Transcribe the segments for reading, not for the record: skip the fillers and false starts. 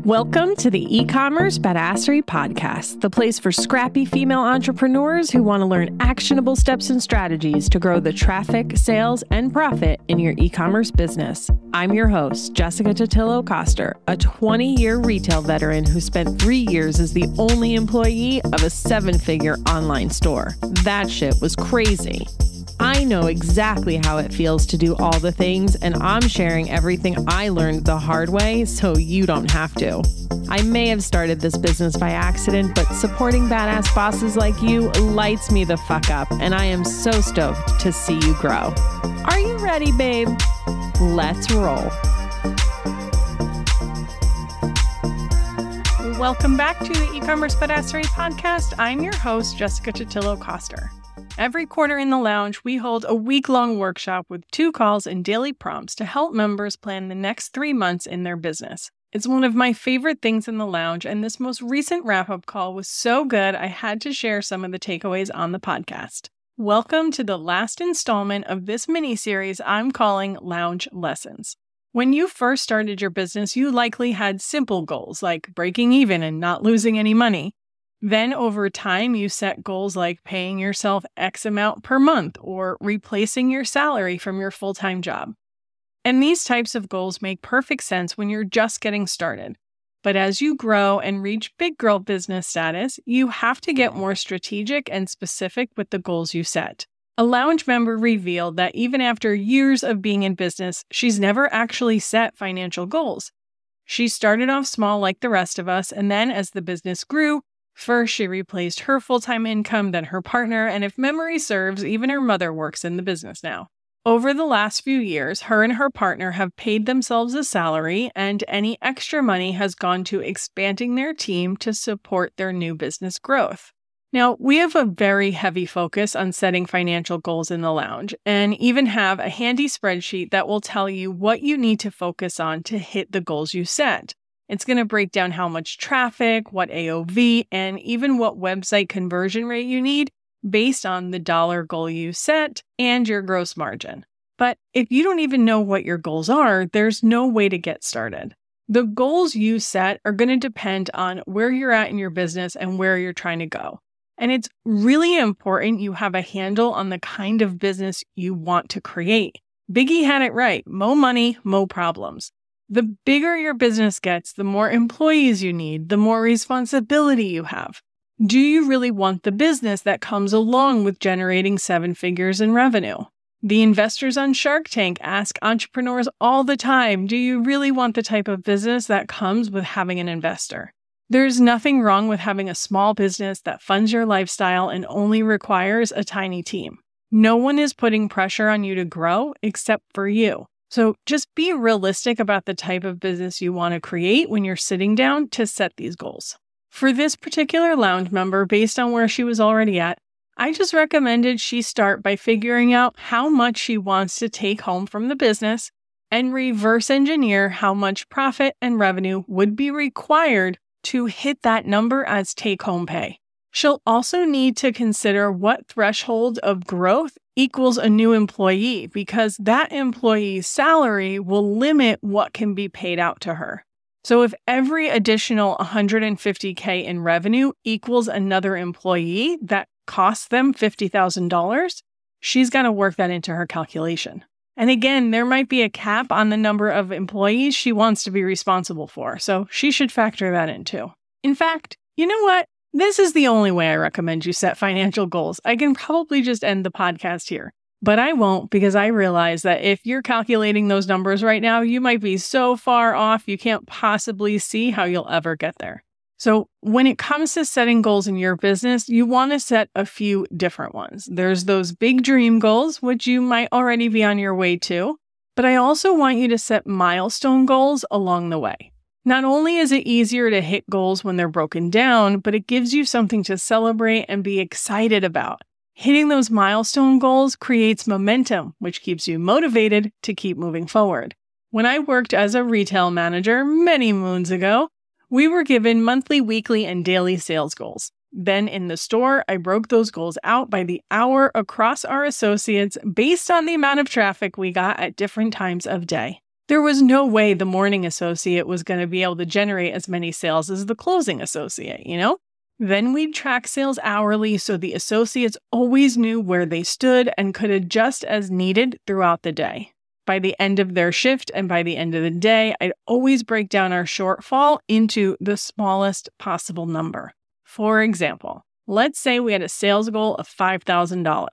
Welcome to the eCommerce Badassery Podcast, the place for scrappy female entrepreneurs who want to learn actionable steps and strategies to grow the traffic, sales, and profit in your e-commerce business. I'm your host, Jessica Totillo-Coster, a 20-year retail veteran who spent 3 years as the only employee of a 7-figure online store. That shit was crazy. I know exactly how it feels to do all the things, and I'm sharing everything I learned the hard way so you don't have to. I may have started this business by accident, but supporting badass bosses like you lights me the fuck up, and I am so stoked to see you grow. Are you ready, babe? Let's roll. Welcome back to the eCommerce Badassery Podcast. I'm your host, Jessica Totillo-Coster. Every quarter in the lounge, we hold a week-long workshop with 2 calls and daily prompts to help members plan the next 3 months in their business. It's one of my favorite things in the lounge, and this most recent wrap-up call was so good, I had to share some of the takeaways on the podcast. Welcome to the last installment of this mini-series I'm calling Lounge Lessons. When you first started your business, you likely had simple goals like breaking even and not losing any money. Then over time, you set goals like paying yourself X amount per month or replacing your salary from your full-time job. And these types of goals make perfect sense when you're just getting started. But as you grow and reach big girl business status, you have to get more strategic and specific with the goals you set. A lounge member revealed that even after years of being in business, she's never actually set financial goals. She started off small like the rest of us, and then as the business grew, first, she replaced her full-time income, then her partner, and if memory serves, even her mother works in the business now. Over the last few years, her and her partner have paid themselves a salary, and any extra money has gone to expanding their team to support their new business growth. Now, we have a very heavy focus on setting financial goals in the lounge, and even have a handy spreadsheet that will tell you what you need to focus on to hit the goals you set. It's going to break down how much traffic, what AOV, and even what website conversion rate you need based on the dollar goal you set and your gross margin. But if you don't even know what your goals are, there's no way to get started. The goals you set are going to depend on where you're at in your business and where you're trying to go. And it's really important you have a handle on the kind of business you want to create. Biggie had it right. Mo money, mo problems. The bigger your business gets, the more employees you need, the more responsibility you have. Do you really want the business that comes along with generating 7 figures in revenue? The investors on Shark Tank ask entrepreneurs all the time, do you really want the type of business that comes with having an investor? There's nothing wrong with having a small business that funds your lifestyle and only requires a tiny team. No one is putting pressure on you to grow except for you. So just be realistic about the type of business you want to create when you're sitting down to set these goals. For this particular lounge member, based on where she was already at, I just recommended she start by figuring out how much she wants to take home from the business and reverse engineer how much profit and revenue would be required to hit that number as take-home pay. She'll also need to consider what threshold of growth equals a new employee, because that employee's salary will limit what can be paid out to her. So if every additional $150K in revenue equals another employee that costs them $50,000, she's got to work that into her calculation. And again, there might be a cap on the number of employees she wants to be responsible for, so she should factor that in too. In fact, you know what? This is the only way I recommend you set financial goals. I can probably just end the podcast here, but I won't, because I realize that if you're calculating those numbers right now, you might be so far off you can't possibly see how you'll ever get there. So when it comes to setting goals in your business, you want to set a few different ones. There's those big dream goals, which you might already be on your way to, but I also want you to set milestone goals along the way. Not only is it easier to hit goals when they're broken down, but it gives you something to celebrate and be excited about. Hitting those milestone goals creates momentum, which keeps you motivated to keep moving forward. When I worked as a retail manager many moons ago, we were given monthly, weekly, and daily sales goals. Then in the store, I broke those goals out by the hour across our associates based on the amount of traffic we got at different times of day. There was no way the morning associate was going to be able to generate as many sales as the closing associate, Then we'd track sales hourly so the associates always knew where they stood and could adjust as needed throughout the day. By the end of their shift and by the end of the day, I'd always break down our shortfall into the smallest possible number. For example, let's say we had a sales goal of $5,000.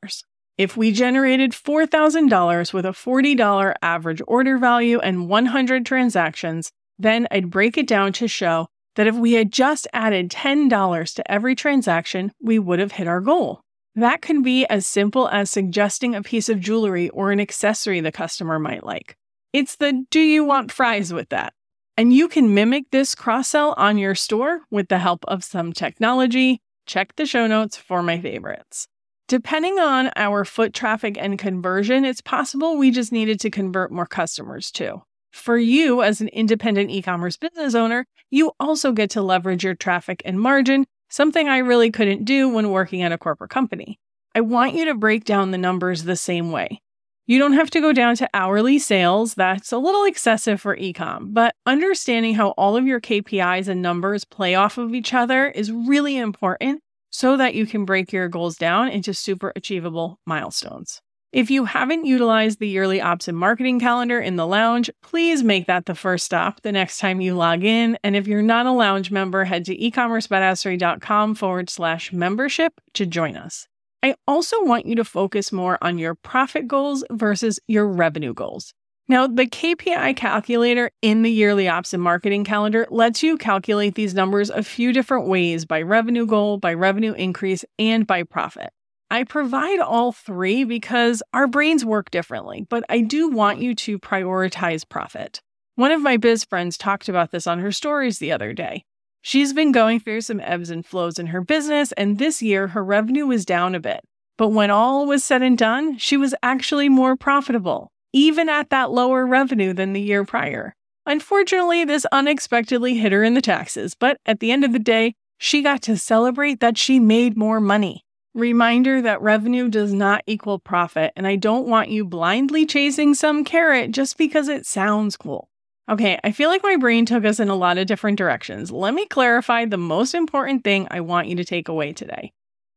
If we generated $4,000 with a $40 average order value and 100 transactions, then I'd break it down to show that if we had just added $10 to every transaction, we would have hit our goal. That can be as simple as suggesting a piece of jewelry or an accessory the customer might like. It's the "do you want fries with that?" And you can mimic this cross-sell on your store with the help of some technology. Check the show notes for my favorites. Depending on our foot traffic and conversion, it's possible we just needed to convert more customers too. For you as an independent e-commerce business owner, you also get to leverage your traffic and margin, something I really couldn't do when working at a corporate company. I want you to break down the numbers the same way. You don't have to go down to hourly sales. That's a little excessive for e-com, but understanding how all of your KPIs and numbers play off of each other is really important so that you can break your goals down into super achievable milestones. If you haven't utilized the yearly ops and marketing calendar in the lounge, please make that the first stop the next time you log in. And if you're not a lounge member, head to ecommercebadassery.com/membership to join us. I also want you to focus more on your profit goals versus your revenue goals. Now, the KPI calculator in the yearly ops and marketing calendar lets you calculate these numbers a few different ways by revenue goal, by revenue increase, and by profit. I provide all three because our brains work differently, but I do want you to prioritize profit. One of my biz friends talked about this on her stories the other day. She's been going through some ebbs and flows in her business, and this year her revenue was down a bit. But when all was said and done, she was actually more profitable, even at that lower revenue than the year prior. Unfortunately, this unexpectedly hit her in the taxes, but at the end of the day, she got to celebrate that she made more money. Reminder that revenue does not equal profit, and I don't want you blindly chasing some carrot just because it sounds cool. Okay, I feel like my brain took us in a lot of different directions. Let me clarify the most important thing I want you to take away today.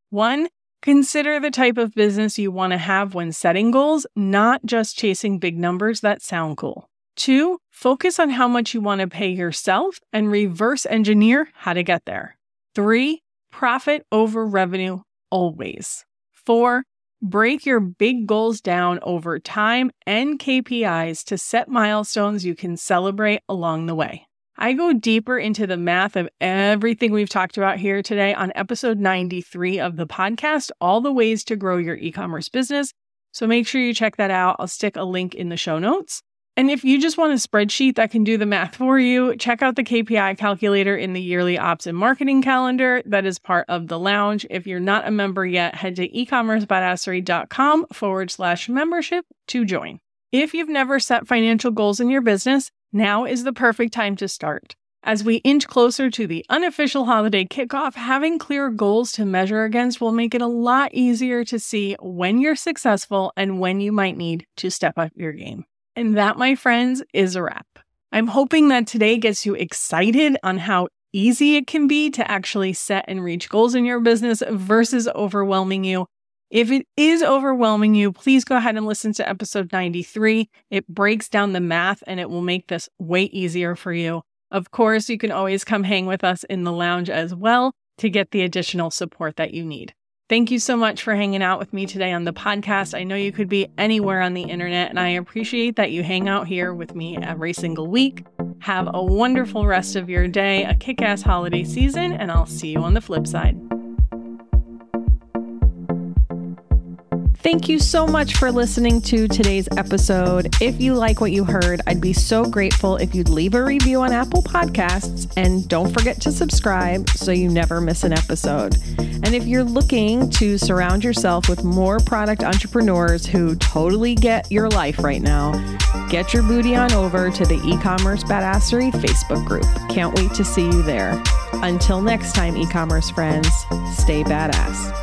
1, consider the type of business you want to have when setting goals, not just chasing big numbers that sound cool. 2, focus on how much you want to pay yourself and reverse engineer how to get there. 3, profit over revenue always. 4, break your big goals down over time and KPIs to set milestones you can celebrate along the way. I go deeper into the math of everything we've talked about here today on episode 93 of the podcast, all the ways to grow your e-commerce business. So make sure you check that out. I'll stick a link in the show notes. And if you just want a spreadsheet that can do the math for you, check out the KPI calculator in the yearly ops and marketing calendar that is part of the lounge. If you're not a member yet, head to ecommercebadassery.com/membership to join. If you've never set financial goals in your business, now is the perfect time to start. As we inch closer to the unofficial holiday kickoff, having clear goals to measure against will make it a lot easier to see when you're successful and when you might need to step up your game. And that, my friends, is a wrap. I'm hoping that today gets you excited on how easy it can be to actually set and reach goals in your business versus overwhelming you. If it is overwhelming you, please go ahead and listen to episode 93. It breaks down the math and it will make this way easier for you. Of course, you can always come hang with us in the lounge as well to get the additional support that you need. Thank you so much for hanging out with me today on the podcast. I know you could be anywhere on the internet, and I appreciate that you hang out here with me every single week. Have a wonderful rest of your day, a kick-ass holiday season, and I'll see you on the flip side. Thank you so much for listening to today's episode. If you like what you heard, I'd be so grateful if you'd leave a review on Apple Podcasts, and don't forget to subscribe so you never miss an episode. And if you're looking to surround yourself with more product entrepreneurs who totally get your life right now, get your booty on over to the eCommerce Badassery Facebook group. Can't wait to see you there. Until next time, e-commerce friends, stay badass.